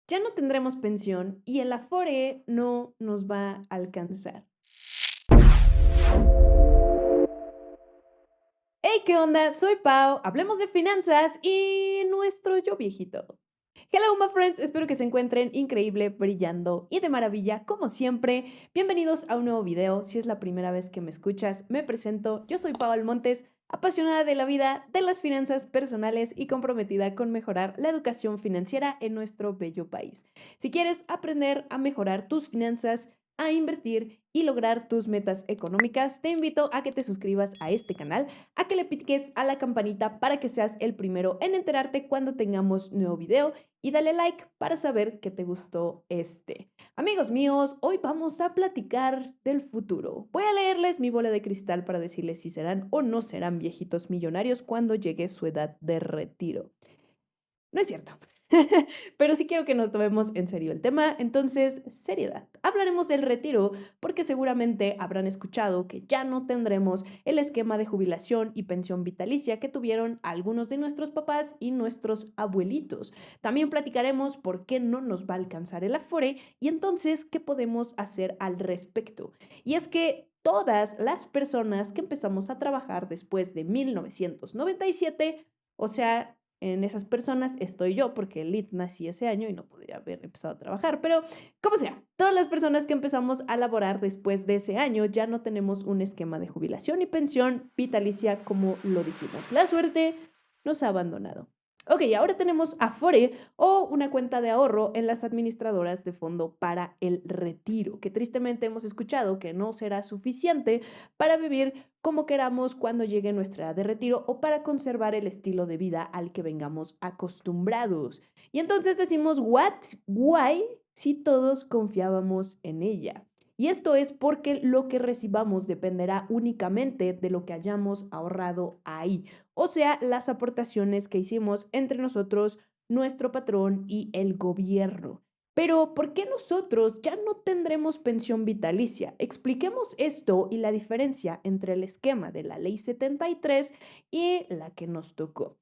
Ya no tendremos pensión y el Afore no nos va a alcanzar. Hey, ¿qué onda? Soy Pau, hablemos de finanzas y nuestro yo viejito. Hello, my friends, espero que se encuentren increíble, brillando y de maravilla, como siempre. Bienvenidos a un nuevo video. Si es la primera vez que me escuchas, me presento. Yo soy Pau Almontes, apasionada de la vida, de las finanzas personales y comprometida con mejorar la educación financiera en nuestro bello país. Si quieres aprender a mejorar tus finanzas, a invertir y lograr tus metas económicas, te invito a que te suscribas a este canal, a que le piques a la campanita para que seas el primero en enterarte cuando tengamos nuevo video y dale like para saber que te gustó este. Amigos míos, hoy vamos a platicar del futuro. Voy a leerles mi bola de cristal para decirles si serán o no serán viejitos millonarios cuando llegue su edad de retiro. No es cierto. Pero sí quiero que nos tomemos en serio el tema, entonces, seriedad. Hablaremos del retiro porque seguramente habrán escuchado que ya no tendremos el esquema de jubilación y pensión vitalicia que tuvieron algunos de nuestros papás y nuestros abuelitos. También platicaremos por qué no nos va a alcanzar el Afore y entonces qué podemos hacer al respecto. Y es que todas las personas que empezamos a trabajar después de 1997, o sea, en esas personas estoy yo, porque Lit nací ese año y no podría haber empezado a trabajar, pero como sea, todas las personas que empezamos a laborar después de ese año ya no tenemos un esquema de jubilación y pensión vitalicia como lo dijimos. La suerte nos ha abandonado. Ok, ahora tenemos Afore o una cuenta de ahorro en las administradoras de fondo para el retiro, que tristemente hemos escuchado que no será suficiente para vivir como queramos cuando llegue nuestra edad de retiro o para conservar el estilo de vida al que vengamos acostumbrados. Y entonces decimos, ¿what? ¿Why? Si todos confiábamos en ella. Y esto es porque lo que recibamos dependerá únicamente de lo que hayamos ahorrado ahí, o sea, las aportaciones que hicimos entre nosotros, nuestro patrón y el gobierno. Pero, ¿por qué nosotros ya no tendremos pensión vitalicia? Expliquemos esto y la diferencia entre el esquema de la Ley 73 y la que nos tocó.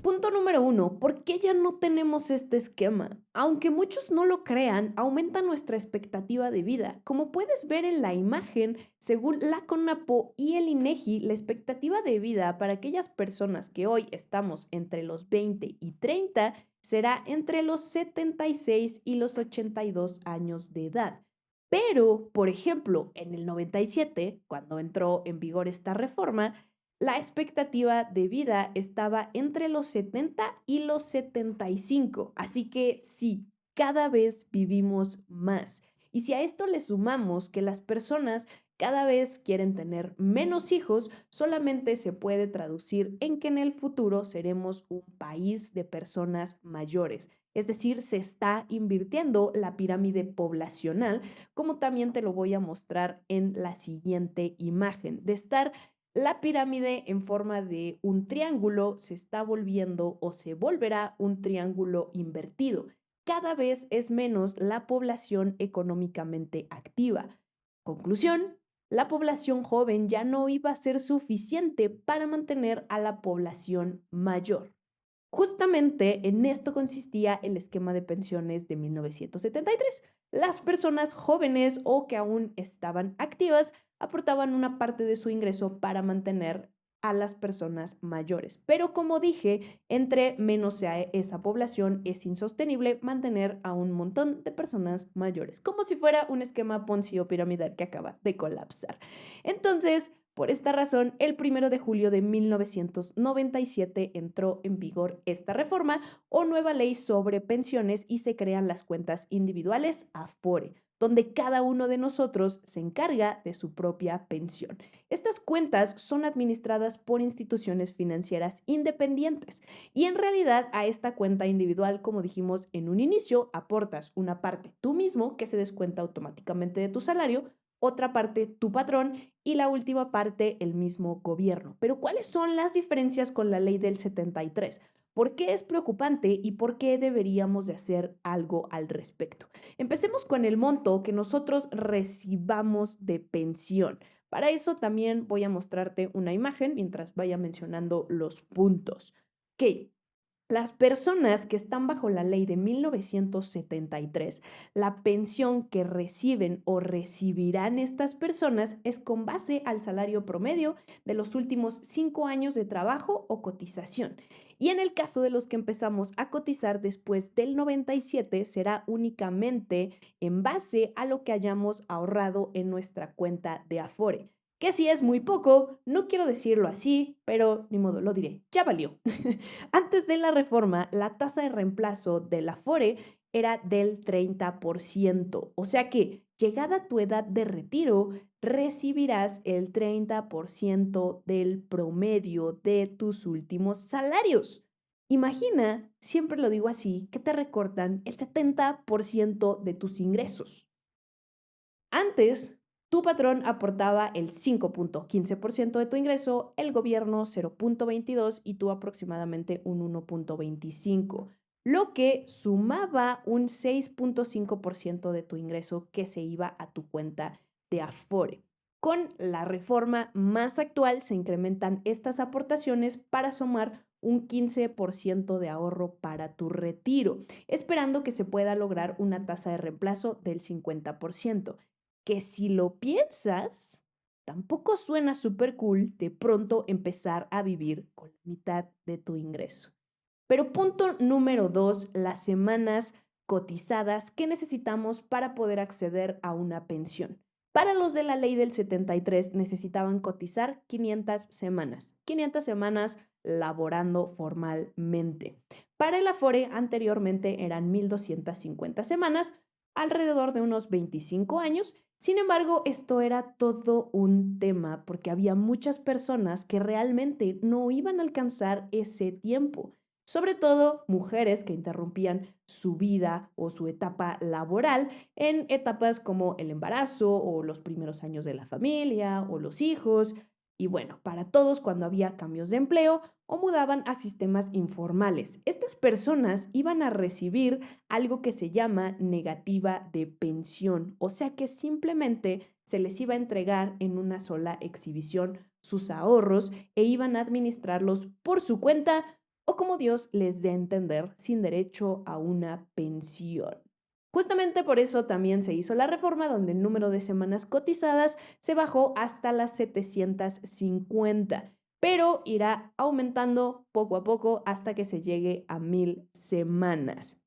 Punto número 1, ¿por qué ya no tenemos este esquema? Aunque muchos no lo crean, aumenta nuestra expectativa de vida. Como puedes ver en la imagen, según la CONAPO y el INEGI, la expectativa de vida para aquellas personas que hoy estamos entre los 20 y 30 será entre los 76 y los 82 años de edad. Pero, por ejemplo, en el 97, cuando entró en vigor esta reforma, la expectativa de vida estaba entre los 70 y los 75. Así que sí, cada vez vivimos más. Y si a esto le sumamos que las personas cada vez quieren tener menos hijos, solamente se puede traducir en que en el futuro seremos un país de personas mayores. Es decir, se está invirtiendo la pirámide poblacional, como también te lo voy a mostrar en la siguiente imagen. De estar la pirámide en forma de un triángulo se está volviendo o se volverá un triángulo invertido. Cada vez es menos la población económicamente activa. Conclusión, la población joven ya no iba a ser suficiente para mantener a la población mayor. Justamente en esto consistía el esquema de pensiones de 1973. Las personas jóvenes o que aún estaban activas aportaban una parte de su ingreso para mantener a las personas mayores. Pero como dije, entre menos sea esa población, es insostenible mantener a un montón de personas mayores, como si fuera un esquema Ponzi o piramidal que acaba de colapsar. Entonces, por esta razón, el 1 de julio de 1997 entró en vigor esta reforma o nueva ley sobre pensiones y se crean las cuentas individuales Afore, donde cada uno de nosotros se encarga de su propia pensión. Estas cuentas son administradas por instituciones financieras independientes y en realidad a esta cuenta individual, como dijimos en un inicio, aportas una parte tú mismo que se descuenta automáticamente de tu salario, otra parte tu patrón y la última parte el mismo gobierno. Pero ¿cuáles son las diferencias con la ley del 73? ¿Por qué es preocupante y por qué deberíamos de hacer algo al respecto? Empecemos con el monto que nosotros recibamos de pensión. Para eso también voy a mostrarte una imagen mientras vaya mencionando los puntos. Ok, Las personas que están bajo la ley de 1973, la pensión que reciben o recibirán estas personas es con base al salario promedio de los últimos 5 años de trabajo o cotización. Y en el caso de los que empezamos a cotizar después del 97, será únicamente en base a lo que hayamos ahorrado en nuestra cuenta de Afore. Que si es muy poco, no quiero decirlo así, pero ni modo, lo diré, ya valió. Antes de la reforma, la tasa de reemplazo del Afore era del 30%, o sea que llegada tu edad de retiro, recibirás el 30% del promedio de tus últimos salarios. Imagina, siempre lo digo así, que te recortan el 70% de tus ingresos. Antes, tu patrón aportaba el 5.15% de tu ingreso, el gobierno 0.22% y tú aproximadamente un 1.25%, lo que sumaba un 6.5% de tu ingreso que se iba a tu cuenta de Afore. Con la reforma más actual se incrementan estas aportaciones para sumar un 15% de ahorro para tu retiro, esperando que se pueda lograr una tasa de reemplazo del 50%, que si lo piensas, tampoco suena súper cool de pronto empezar a vivir con la mitad de tu ingreso. Pero punto número 2, las semanas cotizadas que necesitamos para poder acceder a una pensión. Para los de la ley del 73 necesitaban cotizar 500 semanas, 500 semanas laborando formalmente. Para el Afore anteriormente eran 1250 semanas, alrededor de unos 25 años. Sin embargo, esto era todo un tema porque había muchas personas que realmente no iban a alcanzar ese tiempo, sobre todo mujeres que interrumpían su vida o su etapa laboral en etapas como el embarazo o los primeros años de la familia o los hijos. Y bueno, para todos cuando había cambios de empleo o mudaban a sistemas informales. Estas personas iban a recibir algo que se llama negativa de pensión, o sea que simplemente se les iba a entregar en una sola exhibición sus ahorros e iban a administrarlos por su cuenta o como Dios les dé a entender, sin derecho a una pensión. Justamente por eso también se hizo la reforma donde el número de semanas cotizadas se bajó hasta las 750, pero irá aumentando poco a poco hasta que se llegue a 1000 semanas.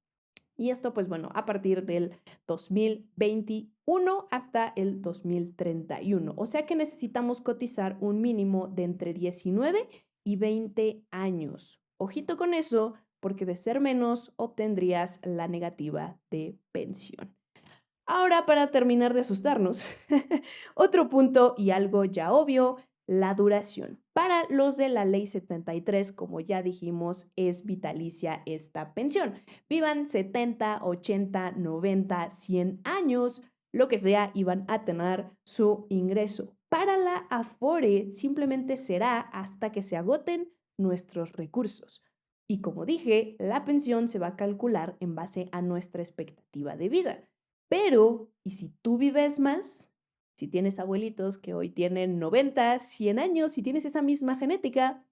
Y esto, pues bueno, a partir del 2021 hasta el 2031. O sea que necesitamos cotizar un mínimo de entre 19 y 20 años. Ojito con eso, porque de ser menos obtendrías la negativa de pensión. Ahora, para terminar de asustarnos, otro punto y algo ya obvio, la duración. Para los de la ley 73, como ya dijimos, es vitalicia esta pensión. Vivan 70, 80, 90, 100 años, lo que sea, iban a tener su ingreso. Para la Afore simplemente será hasta que se agoten nuestros recursos. Y como dije, la pensión se va a calcular en base a nuestra expectativa de vida. Pero, ¿y si tú vives más? Si tienes abuelitos que hoy tienen 90, 100 años y tienes esa misma genética,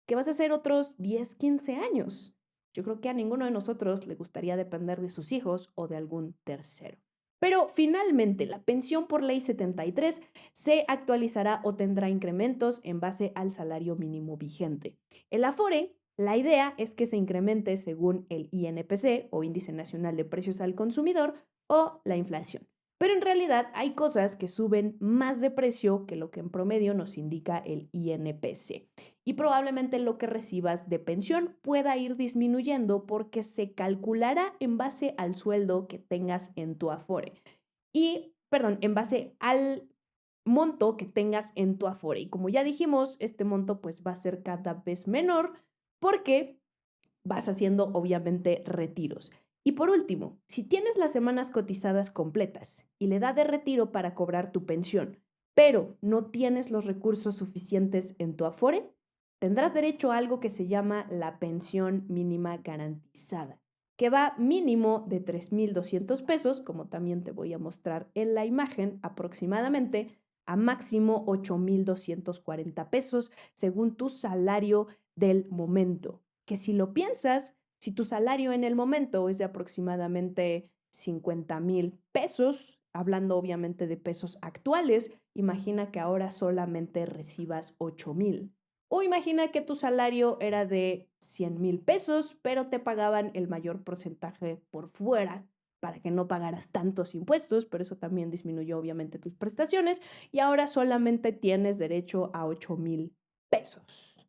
¿qué vas a hacer otros 10, 15 años? Yo creo que a ninguno de nosotros le gustaría depender de sus hijos o de algún tercero. Pero finalmente, la pensión por ley 73 se actualizará o tendrá incrementos en base al salario mínimo vigente. El Afore, la idea es que se incremente según el INPC o Índice Nacional de Precios al Consumidor o la inflación. Pero en realidad hay cosas que suben más de precio que lo que en promedio nos indica el INPC. Y probablemente lo que recibas de pensión pueda ir disminuyendo porque se calculará en base al sueldo que tengas en tu Afore. Y, perdón, en base al monto que tengas en tu Afore. Y como ya dijimos, este monto pues va a ser cada vez menor porque vas haciendo obviamente retiros. Y por último, si tienes las semanas cotizadas completas y la edad de retiro para cobrar tu pensión, pero no tienes los recursos suficientes en tu Afore, tendrás derecho a algo que se llama la pensión mínima garantizada, que va mínimo de 3,200 pesos, como también te voy a mostrar en la imagen aproximadamente, a máximo 8,240 pesos según tu salario del momento, que si lo piensas, si tu salario en el momento es de aproximadamente 50,000 pesos, hablando obviamente de pesos actuales, imagina que ahora solamente recibas 8,000. O imagina que tu salario era de 100,000 pesos, pero te pagaban el mayor porcentaje por fuera para que no pagaras tantos impuestos, pero eso también disminuyó obviamente tus prestaciones y ahora solamente tienes derecho a 8,000 pesos.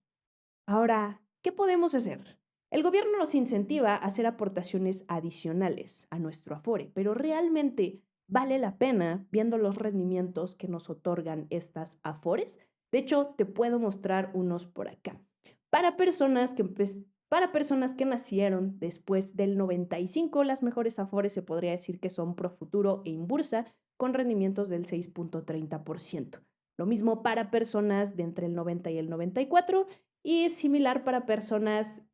Ahora, ¿qué podemos hacer? El gobierno nos incentiva a hacer aportaciones adicionales a nuestro Afore, pero realmente vale la pena viendo los rendimientos que nos otorgan estas Afores. De hecho, te puedo mostrar unos por acá. Para personas que, para personas que nacieron después del 95, las mejores Afores se podría decir que son Profuturo e Inbursa, con rendimientos del 6.30%. Lo mismo para personas de entre el 90 y el 94 y similar para personas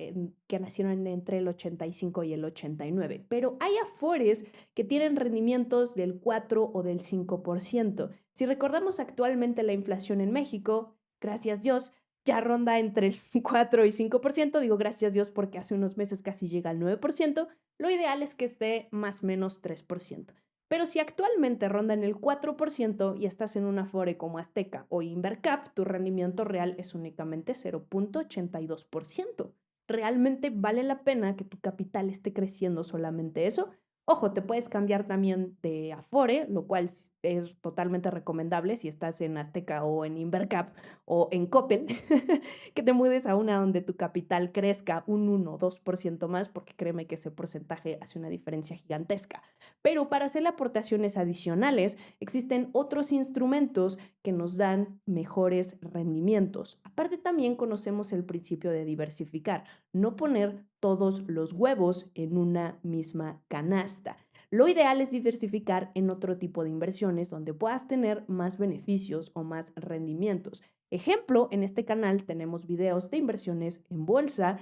que nacieron entre el 85 y el 89. Pero hay Afores que tienen rendimientos del 4 o del 5%. Si recordamos actualmente la inflación en México, gracias Dios, ya ronda entre el 4 y 5%. Digo gracias Dios porque hace unos meses casi llega al 9%. Lo ideal es que esté más o menos 3%. Pero si actualmente ronda en el 4% y estás en un Afore como Azteca o Invercap, tu rendimiento real es únicamente 0.82%. ¿Realmente vale la pena que tu capital esté creciendo solamente eso? Ojo, te puedes cambiar también de Afore, lo cual es totalmente recomendable si estás en Azteca o en Invercap o en Coppel, que te mudes a una donde tu capital crezca un 1 o 2% más, porque créeme que ese porcentaje hace una diferencia gigantesca. Pero para hacer aportaciones adicionales, existen otros instrumentos que nos dan mejores rendimientos. Aparte, también conocemos el principio de diversificar, no poner todos los huevos en una misma canasta. Lo ideal es diversificar en otro tipo de inversiones donde puedas tener más beneficios o más rendimientos. Ejemplo, en este canal tenemos videos de inversiones en bolsa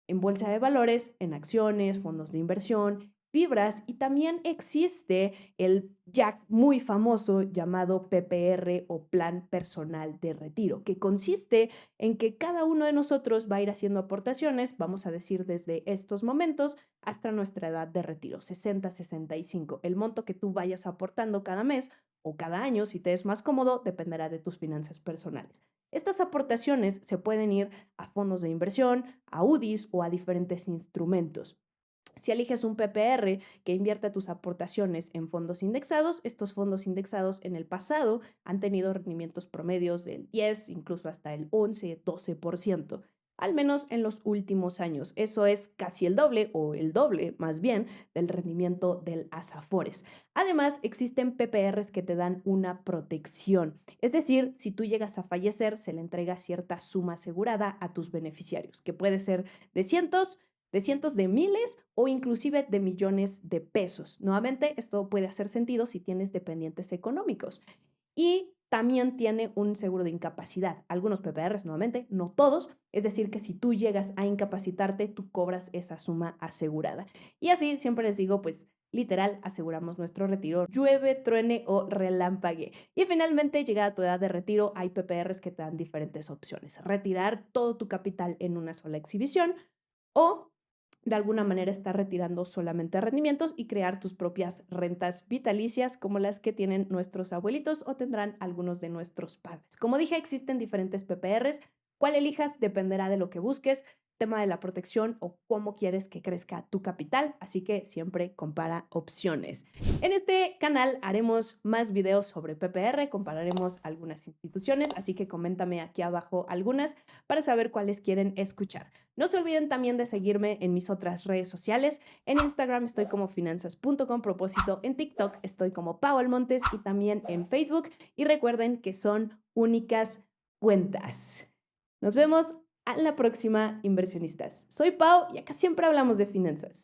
de valores, en acciones, fondos de inversión, fibras y también existe el ya muy famoso llamado PPR o Plan Personal de Retiro, que consiste en que cada uno de nosotros va a ir haciendo aportaciones, vamos a decir desde estos momentos hasta nuestra edad de retiro, 60, 65. El monto que tú vayas aportando cada mes o cada año, si te es más cómodo, dependerá de tus finanzas personales. Estas aportaciones se pueden ir a fondos de inversión, a UDIs o a diferentes instrumentos. Si eliges un PPR que invierte tus aportaciones en fondos indexados, estos fondos indexados en el pasado han tenido rendimientos promedios del 10, incluso hasta el 11, 12%, al menos en los últimos años. Eso es casi el doble o el doble más bien del rendimiento del Afores. Además, existen PPRs que te dan una protección. Es decir, si tú llegas a fallecer, se le entrega cierta suma asegurada a tus beneficiarios, que puede ser de cientos de miles o inclusive de millones de pesos. Nuevamente, esto puede hacer sentido si tienes dependientes económicos. Y también tiene un seguro de incapacidad. Algunos PPRs, nuevamente, no todos. Es decir, que si tú llegas a incapacitarte, tú cobras esa suma asegurada. Y así siempre les digo, pues literal, aseguramos nuestro retiro, llueve, truene o relámpague. Y finalmente, llegada a tu edad de retiro, hay PPRs que te dan diferentes opciones. Retirar todo tu capital en una sola exhibición o de alguna manera estar retirando solamente rendimientos y crear tus propias rentas vitalicias como las que tienen nuestros abuelitos o tendrán algunos de nuestros padres. Como dije, existen diferentes PPRs. ¿Cuál elijas? Dependerá de lo que busques, tema de la protección o cómo quieres que crezca tu capital, así que siempre compara opciones. En este canal haremos más videos sobre PPR, compararemos algunas instituciones, así que coméntame aquí abajo algunas para saber cuáles quieren escuchar. No se olviden también de seguirme en mis otras redes sociales. En Instagram estoy como finanzas.compropósito, en TikTok estoy como Paul Montes y también en Facebook. Y recuerden que son únicas cuentas. Nos vemos a la próxima, inversionistas. Soy Pau y acá siempre hablamos de finanzas.